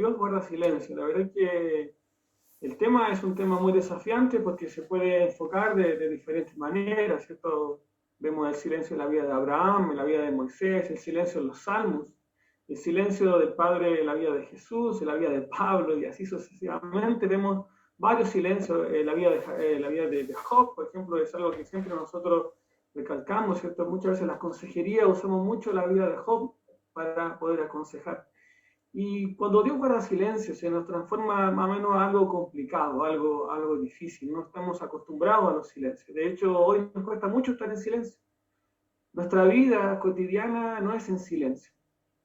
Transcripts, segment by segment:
Dios guarda silencio. La verdad es que el tema es un tema muy desafiante porque se puede enfocar de diferentes maneras, ¿cierto? Vemos el silencio en la vida de Abraham, en la vida de Moisés, el silencio en los Salmos, el silencio del Padre en la vida de Jesús, en la vida de Pablo, y así sucesivamente. Vemos varios silencios en la vida de Job, por ejemplo, es algo que siempre nosotros recalcamos, ¿cierto? Muchas veces en las consejerías usamos mucho la vida de Job para poder aconsejar. Y cuando Dios guarda silencio, se nos transforma más o menos en algo complicado, algo difícil. No estamos acostumbrados a los silencios. De hecho, hoy nos cuesta mucho estar en silencio. Nuestra vida cotidiana no es en silencio.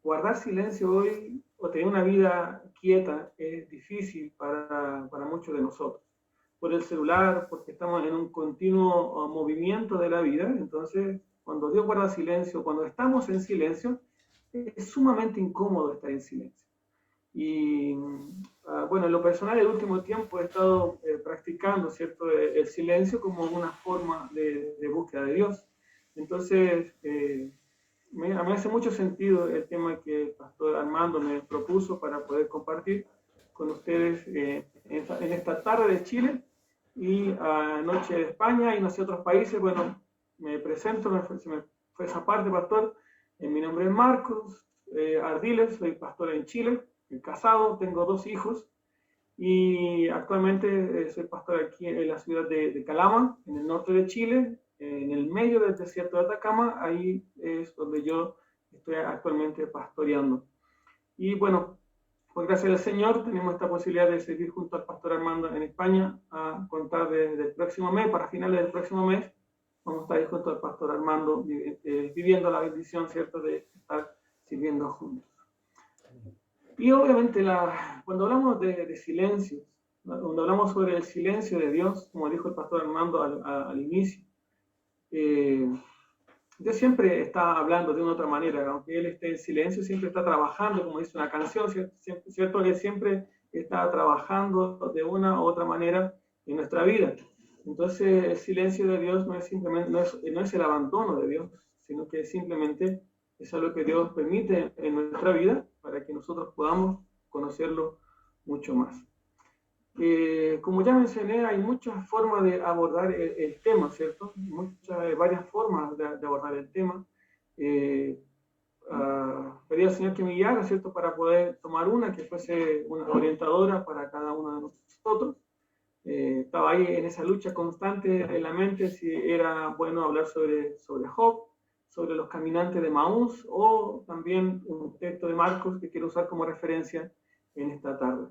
Guardar silencio hoy o tener una vida quieta es difícil para muchos de nosotros. Por el celular, porque estamos en un continuo movimiento de la vida. Entonces, cuando Dios guarda silencio, cuando estamos en silencio, es sumamente incómodo estar en silencio. Y bueno, en lo personal, el último tiempo he estado practicando, ¿cierto?, el silencio como una forma de búsqueda de Dios. Entonces, me hace mucho sentido el tema que el pastor Armando me propuso para poder compartir con ustedes en esta tarde de Chile y noche de España y no sé otros países. Bueno, me presento, se me fue esa parte, pastor. Mi nombre es Marcos Ardiles, soy pastor en Chile, casado, tengo 2 hijos y actualmente soy pastor aquí en la ciudad de Calama, en el norte de Chile, en el medio del desierto de Atacama. Ahí es donde yo estoy actualmente pastoreando. Y bueno, por gracia del Señor tenemos esta posibilidad de seguir junto al pastor Armando en España a contar desde el próximo mes, para finales del próximo mes, vamos a estar ahí junto al pastor Armando viviendo la bendición, ¿cierto?, de estar sirviendo juntos. Y obviamente cuando hablamos de silencios, cuando hablamos sobre el silencio de Dios, como dijo el pastor Armando al inicio, Dios siempre está hablando de una otra manera, aunque Él esté en silencio, siempre está trabajando, como dice una canción, ¿cierto? Él siempre está trabajando de una u otra manera en nuestra vida. Entonces el silencio de Dios no es simplemente, no es el abandono de Dios, sino que simplemente es algo que Dios permite en nuestra vida para que nosotros podamos conocerlo mucho más. Como ya mencioné, hay muchas formas de abordar el tema, ¿cierto? Varias formas de abordar el tema. Pedí al Señor que me guiara, ¿cierto?, para poder tomar una que fuese una orientadora para cada uno de nosotros. Estaba ahí en esa lucha constante en la mente si era bueno hablar sobre Job, sobre los caminantes de Maús, o también un texto de Marcos que quiero usar como referencia en esta tarde.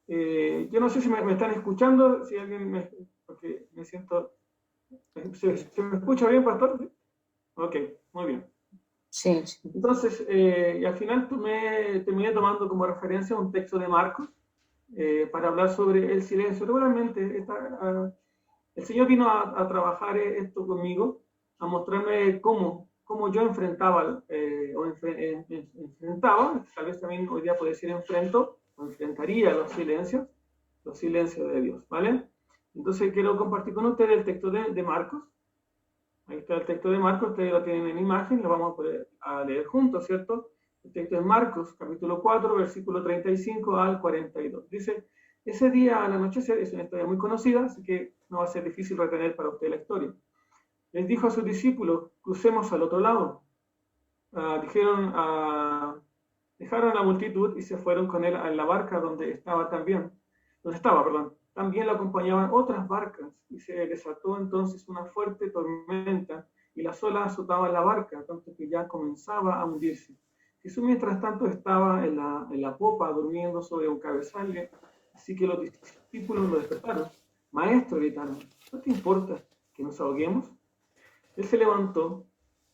Yo no sé si me están escuchando, si alguien porque me siento... ¿Se me escucha bien, pastor? ¿Sí? Ok, muy bien. Sí. Entonces, y al final terminé tomando como referencia un texto de Marcos para hablar sobre el silencio. Regularmente, el Señor vino a trabajar esto conmigo, a mostrarme cómo yo enfrentaba, tal vez también hoy día puede decir enfrento, o enfrentaría los silencios de Dios, ¿vale? Entonces quiero compartir con ustedes el texto de Marcos. Ahí está el texto de Marcos, ustedes lo tienen en imagen, lo vamos a leer juntos, ¿cierto? El texto es Marcos, capítulo 4, versículo 35 al 42. Dice, ese día al anochecer, es una historia muy conocida, así que no va a ser difícil retener para usted la historia. Les dijo a sus discípulos, crucemos al otro lado. Dejaron a la multitud y se fueron con él en la barca donde estaba, perdón. También lo acompañaban otras barcas y se desató entonces una fuerte tormenta y las olas azotaban la barca, tanto que ya comenzaba a hundirse. Jesús mientras tanto estaba en la popa durmiendo sobre un cabezal, así que los discípulos lo despertaron. Maestro, gritaron, ¿no te importa que nos ahoguemos? Él se levantó,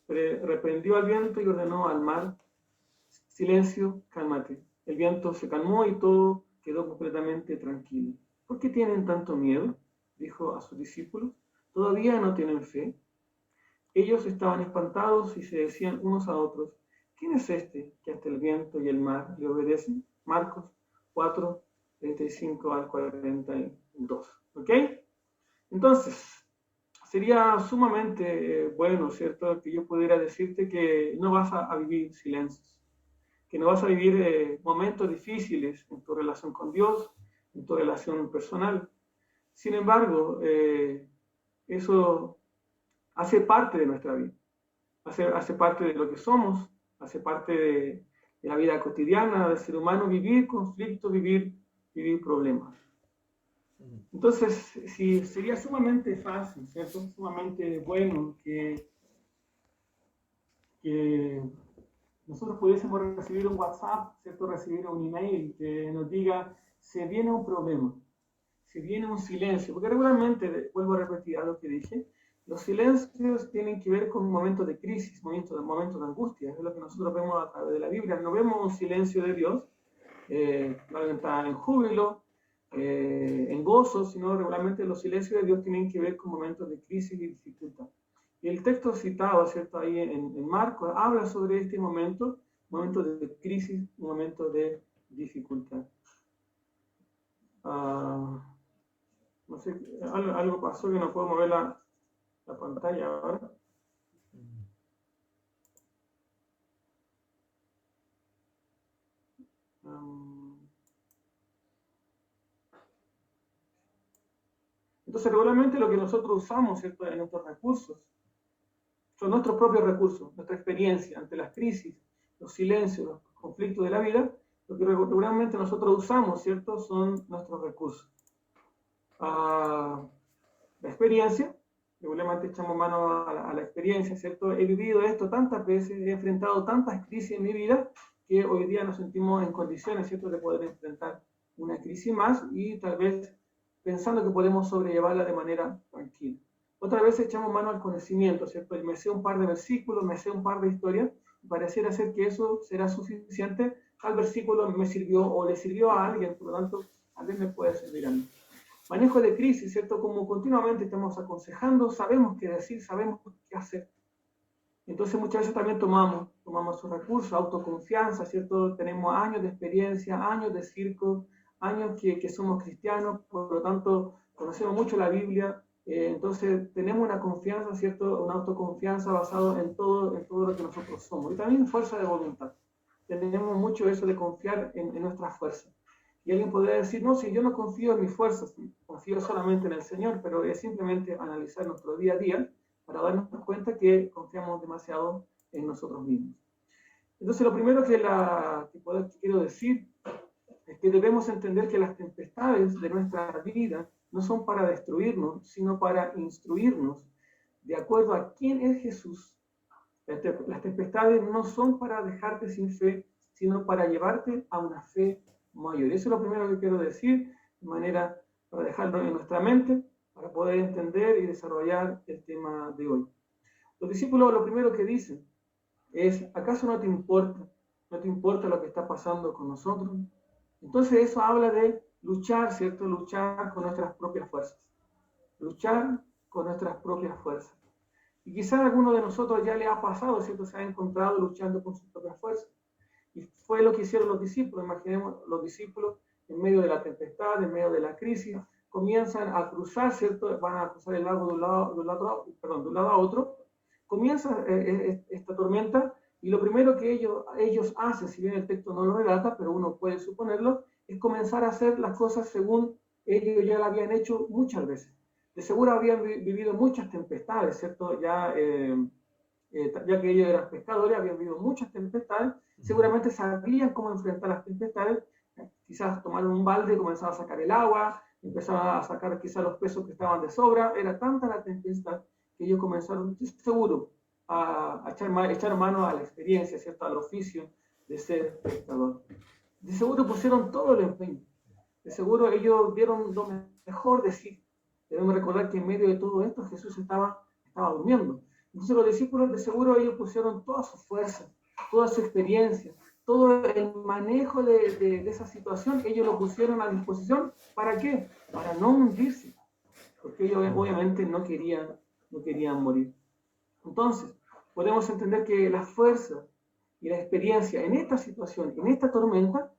reprendió al viento y ordenó al mar, silencio, cálmate. El viento se calmó y todo quedó completamente tranquilo. ¿Por qué tienen tanto miedo?, dijo a sus discípulos. ¿Todavía no tienen fe? Ellos estaban espantados y se decían unos a otros, ¿quién es este que hasta el viento y el mar le obedecen? Marcos 4, 35 al 42. ¿Ok? Entonces, sería sumamente bueno, ¿cierto?, que yo pudiera decirte que no vas a vivir silencios. que no vas a vivir momentos difíciles en tu relación con Dios, en tu relación personal. Sin embargo, eso hace parte de nuestra vida, hace parte de lo que somos, hace parte de la vida cotidiana del ser humano, vivir conflictos, vivir problemas. Entonces, sí, sería sumamente fácil, ¿cierto? Sumamente bueno que nosotros pudiésemos recibir un WhatsApp, ¿cierto? Recibir un email que nos diga, se viene un problema, se viene un silencio, porque regularmente, vuelvo a repetir algo que dije, los silencios tienen que ver con momentos de crisis, momentos de angustia, es lo que nosotros vemos a través de la Biblia. No vemos un silencio de Dios, está en júbilo, en gozo, sino regularmente los silencios de Dios tienen que ver con momentos de crisis y dificultad. Y el texto citado, ¿cierto? Ahí en Marcos, habla sobre este momento de crisis, un momento de dificultad. No sé, algo pasó que no puedo mover la pantalla ahora. Entonces, regularmente lo que nosotros usamos, ¿cierto?, en nuestros recursos, son nuestros propios recursos, nuestra experiencia ante las crisis, los silencios, los conflictos de la vida. Lo que regularmente nosotros usamos, ¿cierto?, son nuestros recursos. La experiencia, regularmente echamos mano a la experiencia, ¿cierto? He vivido esto tantas veces, he enfrentado tantas crisis en mi vida, que hoy día nos sentimos en condiciones, ¿cierto?, de poder enfrentar una crisis más y tal vez pensando que podemos sobrellevarla de manera tranquila. Otra vez echamos mano al conocimiento, ¿cierto? Y me sé un par de versículos, me sé un par de historias, y pareciera ser que eso será suficiente. Tal versículo me sirvió o le sirvió a alguien, por lo tanto, también me puede servir a mí. Manejo de crisis, ¿cierto? Como continuamente estamos aconsejando, sabemos qué decir, sabemos qué hacer. Entonces muchas veces también tomamos sus recursos, autoconfianza, ¿cierto? Tenemos años de experiencia, años de circo, años que somos cristianos, por lo tanto conocemos mucho la Biblia, entonces tenemos una confianza, ¿cierto? Una autoconfianza basada en todo lo que nosotros somos. Y también fuerza de voluntad. Tenemos mucho eso de confiar en nuestras fuerzas. Y alguien podría decir, no, si yo no confío en mis fuerzas, confío solamente en el Señor, pero es simplemente analizar nuestro día a día para darnos cuenta que confiamos demasiado en nosotros mismos. Entonces, lo primero que quiero decir es que debemos entender que las tempestades de nuestra vida no son para destruirnos, sino para instruirnos de acuerdo a quién es Jesús. Las tempestades no son para dejarte sin fe, sino para llevarte a una fe mayor. Eso es lo primero que quiero decir, de manera para dejarlo en nuestra mente, para poder entender y desarrollar el tema de hoy. Los discípulos lo primero que dicen es, ¿acaso no te importa? ¿No te importa lo que está pasando con nosotros? Entonces eso habla de luchar, ¿cierto? Luchar con nuestras propias fuerzas. Luchar con nuestras propias fuerzas. Y quizás a alguno de nosotros ya le ha pasado, ¿cierto? Se ha encontrado luchando con sus propias fuerzas. Y fue lo que hicieron los discípulos. Imaginemos los discípulos en medio de la tempestad, en medio de la crisis, comienzan a cruzar, ¿cierto? Van a cruzar el lago de un lado a otro. Comienza esta tormenta y lo primero que ellos hacen, si bien el texto no lo relata, pero uno puede suponerlo, es comenzar a hacer las cosas según ellos ya lo habían hecho muchas veces. De seguro habían vivido muchas tempestades, ¿cierto? Ya que ellos eran pescadores, habían vivido muchas tempestades, seguramente sabían cómo enfrentar las tempestades, quizás tomaron un balde, comenzaban a sacar el agua, empezaban a sacar quizás los pesos que estaban de sobra, era tanta la tempestad que ellos comenzaron, seguro, a echar mano a la experiencia, ¿cierto? Al oficio de ser pescador. De seguro pusieron todo el empeño, de seguro ellos dieron lo mejor de sí. Debemos recordar que en medio de todo esto Jesús estaba durmiendo. Entonces los discípulos de seguro ellos pusieron toda su fuerza, toda su experiencia, todo el manejo de esa situación, ellos lo pusieron a disposición. ¿Para qué? Para no hundirse, porque ellos obviamente no querían morir. Entonces, podemos entender que la fuerza y la experiencia en esta situación, en esta tormenta,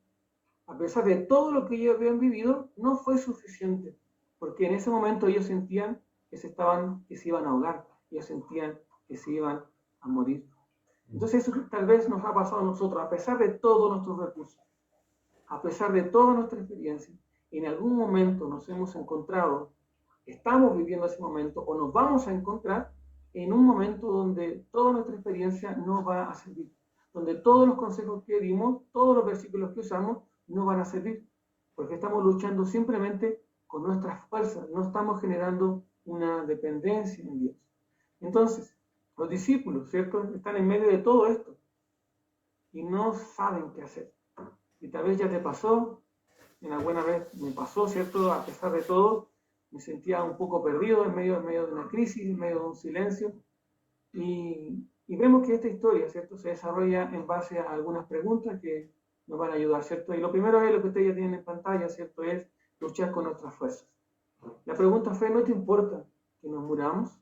a pesar de todo lo que ellos habían vivido, no fue suficiente, porque en ese momento ellos sentían que se iban a ahogar, ellos sentían que se iban a morir. Entonces eso tal vez nos ha pasado a nosotros, a pesar de todos nuestros recursos, a pesar de toda nuestra experiencia, en algún momento nos hemos encontrado, estamos viviendo ese momento o nos vamos a encontrar en un momento donde toda nuestra experiencia no va a servir, donde todos los consejos que dimos, todos los versículos que usamos, no van a servir, porque estamos luchando simplemente con nuestras fuerzas, no estamos generando una dependencia en Dios. Entonces, los discípulos, ¿cierto?, están en medio de todo esto y no saben qué hacer. Y tal vez ya te pasó, en alguna vez me pasó, ¿cierto?, a pesar de todo, me sentía un poco perdido en medio de una crisis, en medio de un silencio. Y vemos que esta historia, ¿cierto?, se desarrolla en base a algunas preguntas que nos van a ayudar, ¿cierto? Y lo primero es lo que ustedes ya tienen en pantalla, ¿cierto?, es luchar con nuestras fuerzas. La pregunta fue, ¿no te importa que nos muramos?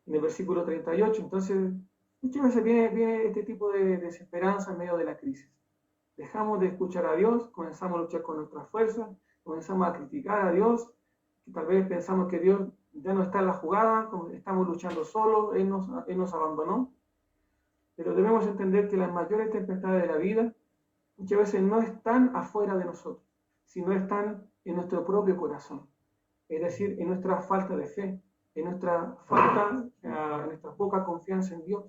En el versículo 38. Entonces, muchas veces viene este tipo de desesperanza en medio de la crisis. Dejamos de escuchar a Dios, comenzamos a luchar con nuestras fuerzas, comenzamos a criticar a Dios, que tal vez pensamos que Dios ya no está en la jugada, estamos luchando solos, Él nos abandonó. Pero debemos entender que las mayores tempestades de la vida muchas veces no están afuera de nosotros, sino están en nuestro propio corazón, es decir, en nuestra falta de fe, en nuestra falta, en nuestra poca confianza en Dios,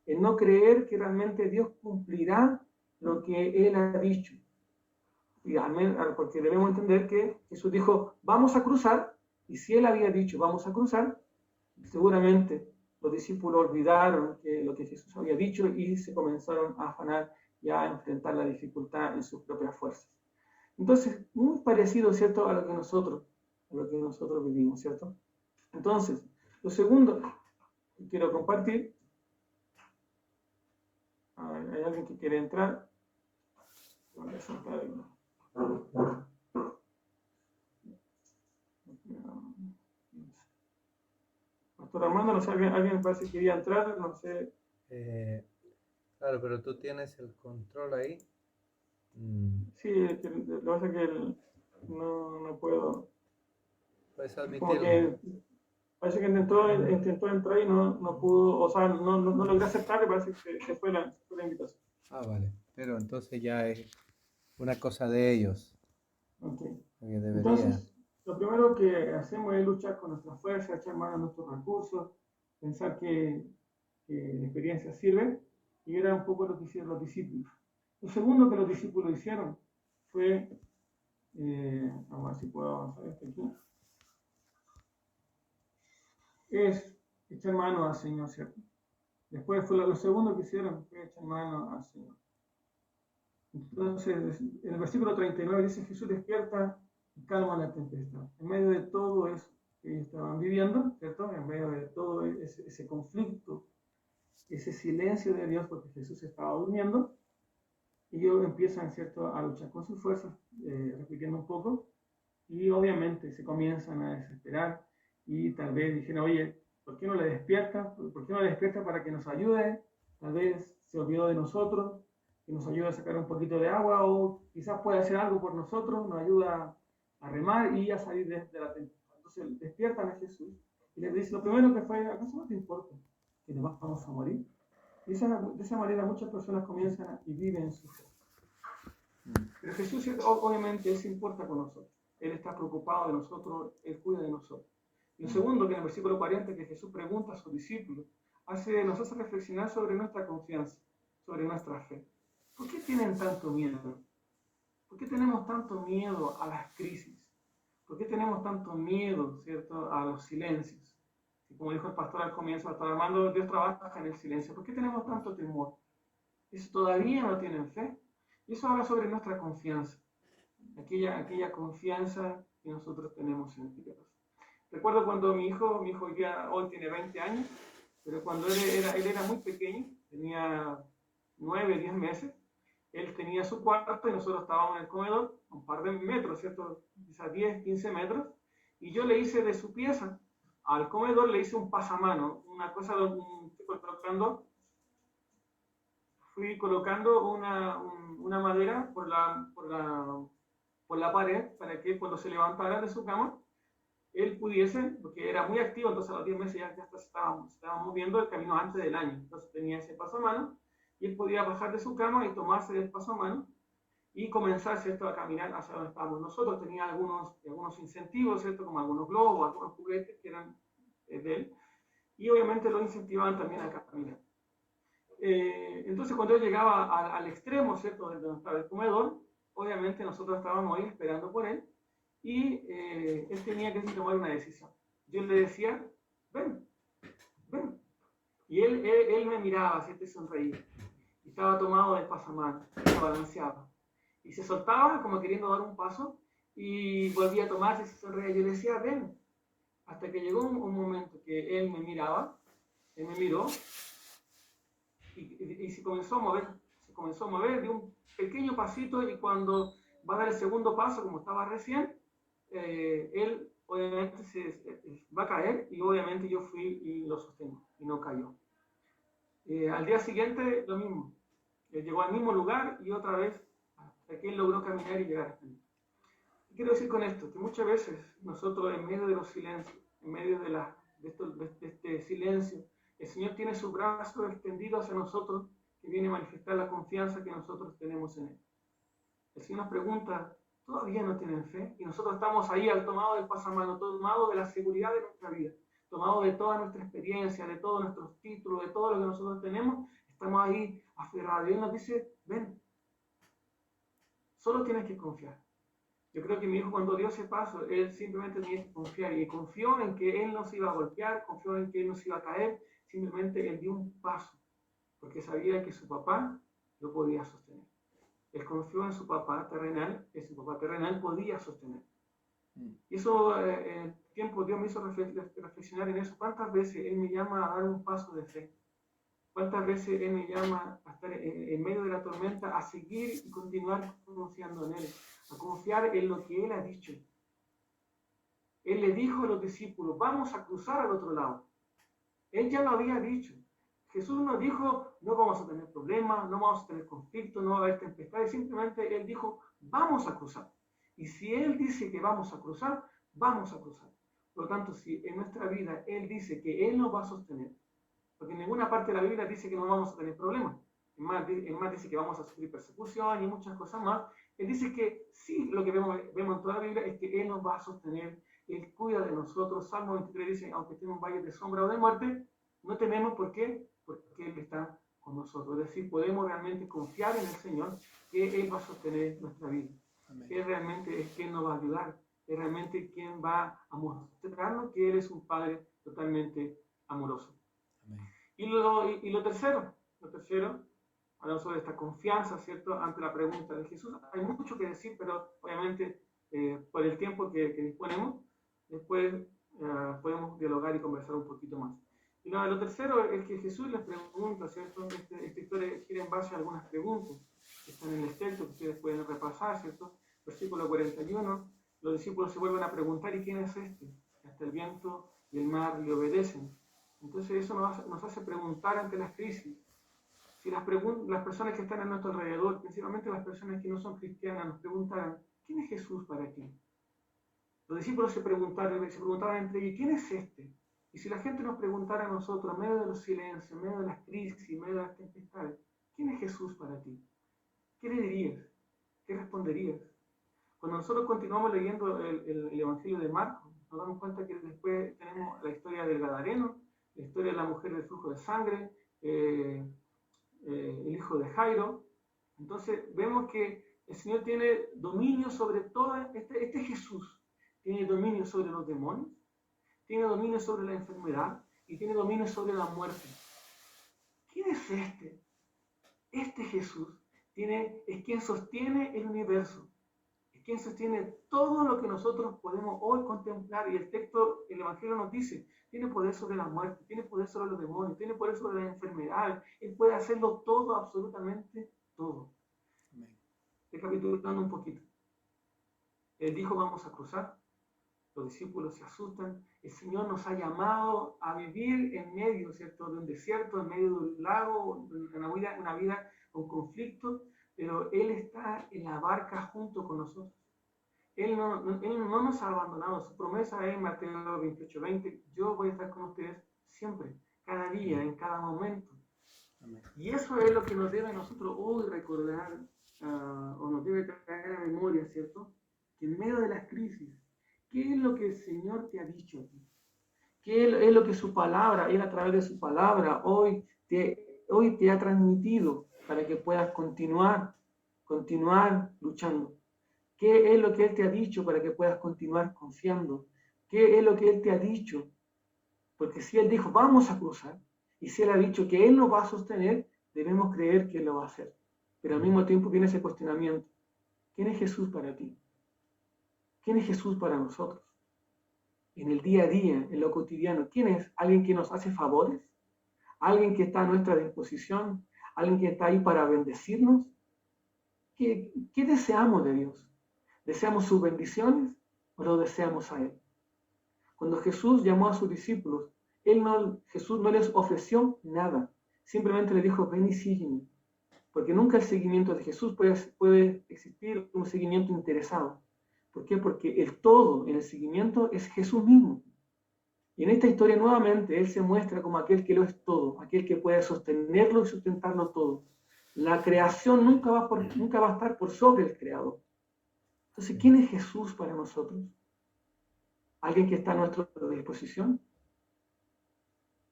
en no creer que realmente Dios cumplirá lo que Él ha dicho. Porque debemos entender que Jesús dijo, vamos a cruzar, y si Él había dicho, vamos a cruzar, seguramente los discípulos olvidaron lo que Jesús había dicho y se comenzaron a afanar y a enfrentar la dificultad en sus propias fuerzas. Entonces, muy parecido, ¿cierto?, a lo que nosotros vivimos, ¿cierto? Entonces, lo segundo que quiero compartir, ¿hay alguien que quiere entrar? Pastor Armando, no sé, alguien me parece que quería entrar, no sé. Claro, pero tú tienes el control ahí. Sí, lo que pasa es que no puedo. Puedes Como admitirlo. que parece que intentó entrar y no pudo, o sea, no logré aceptar, y parece que se fue la invitación. Ah, vale. Pero entonces ya es una cosa de ellos. Okay. Que debería. Entonces, lo primero que hacemos es luchar con nuestras fuerzas, echar mano a nuestros recursos, pensar que la experiencia sirve, y era un poco lo que hicieron los discípulos. Lo segundo que los discípulos hicieron fue, vamos a ver si puedo avanzar esto aquí, es echar mano al Señor, ¿cierto? Después fue lo segundo que hicieron fue echar mano al Señor. Entonces, en el versículo 39 dice, Jesús despierta y calma la tempestad. En medio de todo eso que ellos estaban viviendo, ¿cierto? En medio de todo ese conflicto, ese silencio de Dios, porque Jesús estaba durmiendo, ellos empiezan, ¿cierto?, a luchar con sus fuerzas, repitiendo un poco, y obviamente se comienzan a desesperar, y tal vez dijeron, oye, ¿por qué no le despierta? ¿Por qué no le despierta para que nos ayude? Tal vez se olvidó de nosotros, que nos ayude a sacar un poquito de agua, o quizás puede hacer algo por nosotros, nos ayuda a remar y a salir de la tempestad. Entonces despiertan a Jesús y les dice, lo primero que fue, ¿acaso no te importa que nos vamos a morir? Y de esa manera muchas personas comienzan y viven su fe. Pero Jesús obviamente Él se importa con nosotros. Él está preocupado de nosotros, Él cuida de nosotros. Y lo segundo, que en el versículo 40, que Jesús pregunta a sus discípulos, nos hace reflexionar sobre nuestra confianza, sobre nuestra fe. ¿Por qué tienen tanto miedo? ¿Por qué tenemos tanto miedo a las crisis? ¿Por qué tenemos tanto miedo, ¿cierto?, a los silencios? Y como dijo el pastor al comienzo, Pastor Armando, Dios trabaja en el silencio. ¿Por qué tenemos tanto temor? ¿Eso todavía no tienen fe? Y eso habla sobre nuestra confianza, aquella confianza que nosotros tenemos en Dios. Recuerdo cuando mi hijo hoy tiene 20 años, pero cuando él era muy pequeño, tenía 9, 10 meses, él tenía su cuarto y nosotros estábamos en el comedor, un par de metros, ¿cierto? Quizás 10, 15 metros, y yo le hice de su pieza al comedor, le hice un pasamano, una cosa, fui colocando una madera por la pared para que cuando se levantara de su cama, él pudiese, porque era muy activo, entonces a los 10 meses ya se estaba moviendo el camino antes del año. Entonces tenía ese pasamano y él podía bajar de su cama y tomarse del pasamano y comenzar, ¿cierto?, a caminar hacia donde estábamos nosotros. Tenía algunos incentivos, ¿cierto?, como algunos globos, algunos juguetes que eran de él, y obviamente lo incentivaban también a caminar. Entonces, cuando él llegaba al extremo, ¿cierto?, de donde estaba el comedor, obviamente nosotros estábamos ahí esperando por él, y él tenía que tomar una decisión. Yo le decía, ven, ven. Y él me miraba, ¿cierto?, y sonreía. Y estaba tomado del pasamano, se balanceaba. Y se soltaba como queriendo dar un paso, y volvía a tomarse y se sonreía. Yo le decía, ven. Hasta que llegó un momento que él me miraba, él me miró, y se comenzó a mover de un pequeño pasito, y cuando va a dar el segundo paso, como estaba recién, él obviamente va a caer, y obviamente yo fui y lo sostengo, y no cayó. Al día siguiente, lo mismo. Llegó al mismo lugar y otra vez, hasta que él logró caminar y llegar hasta mí. ¿Qué quiero decir con esto? Que muchas veces nosotros, en medio de los silencios, en medio de este silencio, el Señor tiene su brazo extendido hacia nosotros, que viene a manifestar la confianza que nosotros tenemos en Él. El Señor nos pregunta, ¿todavía no tienen fe? Y nosotros estamos ahí al tomado del pasamano, tomado de la seguridad de nuestra vida, tomado de toda nuestra experiencia, de todos nuestros títulos, de todo lo que nosotros tenemos, estamos ahí aferrados. Y Él nos dice, ven, solo tienes que confiar. Yo creo que mi hijo, cuando dio ese paso, él simplemente tenía que confiar, y confió en que él no se iba a golpear, confió en que él no se iba a caer, simplemente él dio un paso, porque sabía que su papá lo podía sostener. Él confió en su papá terrenal, que su papá terrenal podía sostener. Y eso, en el tiempo, Dios me hizo reflexionar en eso. ¿Cuántas veces Él me llama a dar un paso de fe? ¿Cuántas veces Él me llama a estar en medio de la tormenta, a seguir y continuar confiando en Él, a confiar en lo que Él ha dicho? Él le dijo a los discípulos, vamos a cruzar al otro lado. Él ya lo había dicho. Jesús nos dijo, no vamos a tener problemas, no vamos a tener conflictos, no va a haber tempestades. Simplemente Él dijo, vamos a cruzar. Y si Él dice que vamos a cruzar, vamos a cruzar. Por lo tanto, si en nuestra vida Él dice que Él nos va a sostener, porque en ninguna parte de la Biblia dice que no vamos a tener problemas. En más dice que vamos a sufrir persecución y muchas cosas más. Él dice que sí, lo que vemos en toda la Biblia es que Él nos va a sostener, Él cuida de nosotros. Salmo 23 dice, aunque estemos en valles de sombra o de muerte, no tememos. ¿Por qué? Porque Él está con nosotros. Es decir, podemos realmente confiar en el Señor, que Él va a sostener nuestra vida. Amén. Él realmente es quien nos va a ayudar. Él realmente quien va a mostrarnos que Él es un Padre totalmente amoroso. Amén. Y lo tercero, hablamos sobre esta confianza, ¿cierto?, ante la pregunta de Jesús. Hay mucho que decir, pero obviamente por el tiempo que disponemos, después podemos dialogar y conversar un poquito más. Y lo tercero es que Jesús les pregunta, ¿cierto? Esta historia gira en base a algunas preguntas que están en el texto, que ustedes pueden repasar, ¿cierto? Versículo 41, los discípulos se vuelven a preguntar, ¿y quién es este? Hasta el viento y el mar le obedecen. Entonces eso nos hace preguntar ante las crisis. Si las personas que están a nuestro alrededor, principalmente las personas que no son cristianas, nos preguntaran, ¿quién es Jesús para ti? Los discípulos se preguntaban entre ellos, ¿quién es este? Y si la gente nos preguntara a nosotros, en medio de los silencios, en medio de las crisis, en medio de las tempestades, ¿quién es Jesús para ti? ¿Qué le dirías? ¿Qué responderías? Cuando nosotros continuamos leyendo el Evangelio de Marcos, nos damos cuenta que después tenemos la historia del Gadareno, la historia de la mujer del flujo de sangre, el hijo de Jairo. Entonces vemos que el Señor tiene dominio sobre todo. Este Jesús tiene dominio sobre los demonios, tiene dominio sobre la enfermedad y tiene dominio sobre la muerte. ¿Quién es este? Este Jesús es quien sostiene el universo, es quien sostiene todo lo que nosotros podemos hoy contemplar. Y el texto, el Evangelio nos dice, tiene poder sobre la muerte, tiene poder sobre los demonios, tiene poder sobre la enfermedad. Él puede hacerlo todo, absolutamente todo. Amén. Recapitulando un poquito. Él dijo, vamos a cruzar. Los discípulos se asustan. El Señor nos ha llamado a vivir en medio, ¿cierto?, de un desierto, en medio de un lago, una vida con conflicto, pero Él está en la barca junto con nosotros. Él no nos ha abandonado. Su promesa es en Mateo 28:20, yo voy a estar con ustedes siempre, cada día, en cada momento. Amén. Y eso es lo que nos debe a nosotros hoy recordar, o nos debe traer a memoria, ¿cierto? Que en medio de las crisis, ¿qué es lo que el Señor te ha dicho a ti? ¿Qué es lo que su palabra, Él a través de su palabra, hoy te ha transmitido para que puedas continuar luchando? ¿Qué es lo que Él te ha dicho para que puedas continuar confiando? ¿Qué es lo que Él te ha dicho? Porque si Él dijo, vamos a cruzar, y si Él ha dicho que Él nos va a sostener, debemos creer que Él lo va a hacer. Pero al mismo tiempo viene ese cuestionamiento. ¿Quién es Jesús para ti? ¿Quién es Jesús para nosotros? En el día a día, en lo cotidiano, ¿quién es? ¿Alguien que nos hace favores? ¿Alguien que está a nuestra disposición? ¿Alguien que está ahí para bendecirnos? ¿Qué deseamos de Dios? ¿Deseamos sus bendiciones o lo deseamos a Él? Cuando Jesús llamó a sus discípulos, Jesús no les ofreció nada. Simplemente les dijo, ven y sígueme. Porque nunca el seguimiento de Jesús puede existir un seguimiento interesado. ¿Por qué? Porque el todo en el seguimiento es Jesús mismo. Y en esta historia nuevamente Él se muestra como aquel que lo es todo, aquel que puede sostenerlo y sustentarlo todo. La creación nunca va a estar por sobre el Creador. Entonces, ¿quién es Jesús para nosotros? ¿Alguien que está a nuestra disposición?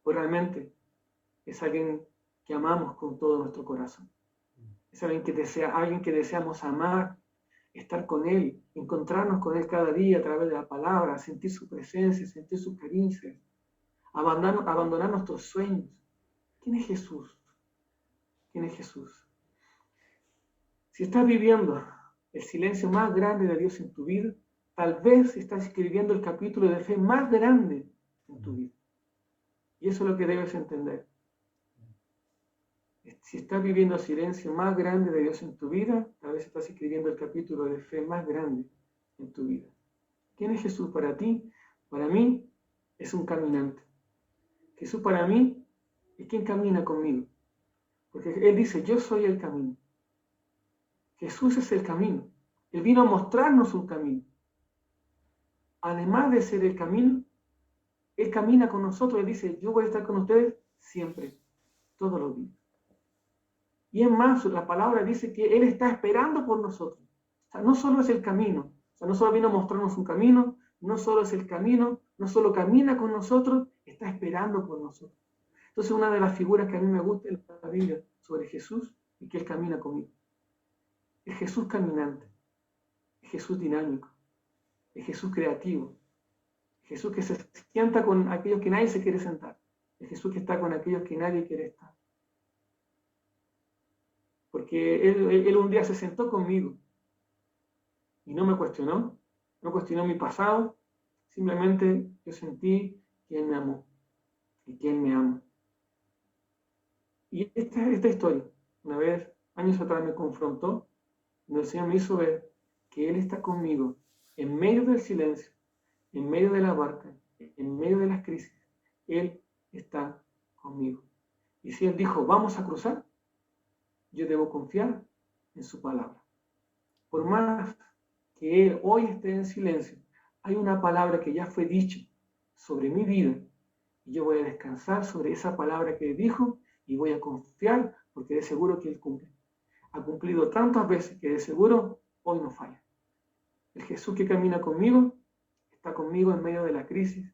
¿O realmente es alguien que amamos con todo nuestro corazón? Es alguien que deseamos amar, estar con Él, encontrarnos con Él cada día a través de la palabra, sentir su presencia, sentir sus caricias, abandonar nuestros sueños. ¿Quién es Jesús? ¿Quién es Jesús? Si estás viviendo el silencio más grande de Dios en tu vida, tal vez estás escribiendo el capítulo de fe más grande en tu vida. Y eso es lo que debes entender. Si estás viviendo el silencio más grande de Dios en tu vida, tal vez estás escribiendo el capítulo de fe más grande en tu vida. ¿Quién es Jesús para ti? Para mí es un caminante. Jesús para mí es quien camina conmigo. Porque Él dice, yo soy el camino. Jesús es el camino. Él vino a mostrarnos un camino. Además de ser el camino, Él camina con nosotros. Él dice, yo voy a estar con ustedes siempre, todos los días. Y es más, la palabra dice que Él está esperando por nosotros. O sea, no solo es el camino, o sea, no solo vino a mostrarnos un camino, no solo es el camino, no solo camina con nosotros, está esperando por nosotros. Entonces, una de las figuras que a mí me gusta en la Biblia sobre Jesús es que Él camina conmigo. Es Jesús caminante, es Jesús dinámico, es Jesús creativo, es Jesús que se sienta con aquellos que nadie se quiere sentar, es Jesús que está con aquellos que nadie quiere estar. Porque él un día se sentó conmigo y no me cuestionó, no cuestionó mi pasado, simplemente yo sentí que Él me amó y que Él me ama. Y esta historia, una vez, años atrás, me confrontó, donde el Señor me hizo ver que Él está conmigo en medio del silencio, en medio de la barca, en medio de las crisis. Él está conmigo. Y si Él dijo, vamos a cruzar, yo debo confiar en su palabra. Por más que Él hoy esté en silencio, hay una palabra que ya fue dicha sobre mi vida y yo voy a descansar sobre esa palabra que Él dijo y voy a confiar porque de seguro que Él cumple. Ha cumplido tantas veces que de seguro hoy no falla. El Jesús que camina conmigo está conmigo en medio de la crisis,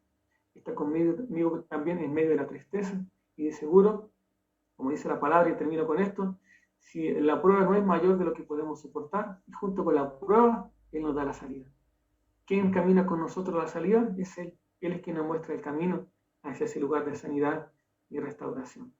está conmigo también en medio de la tristeza y de seguro, como dice la palabra y termino con esto, si la prueba no es mayor de lo que podemos soportar, y junto con la prueba, Él nos da la salida. ¿Quién camina con nosotros la salida? Es Él. Él es quien nos muestra el camino hacia ese lugar de sanidad y restauración.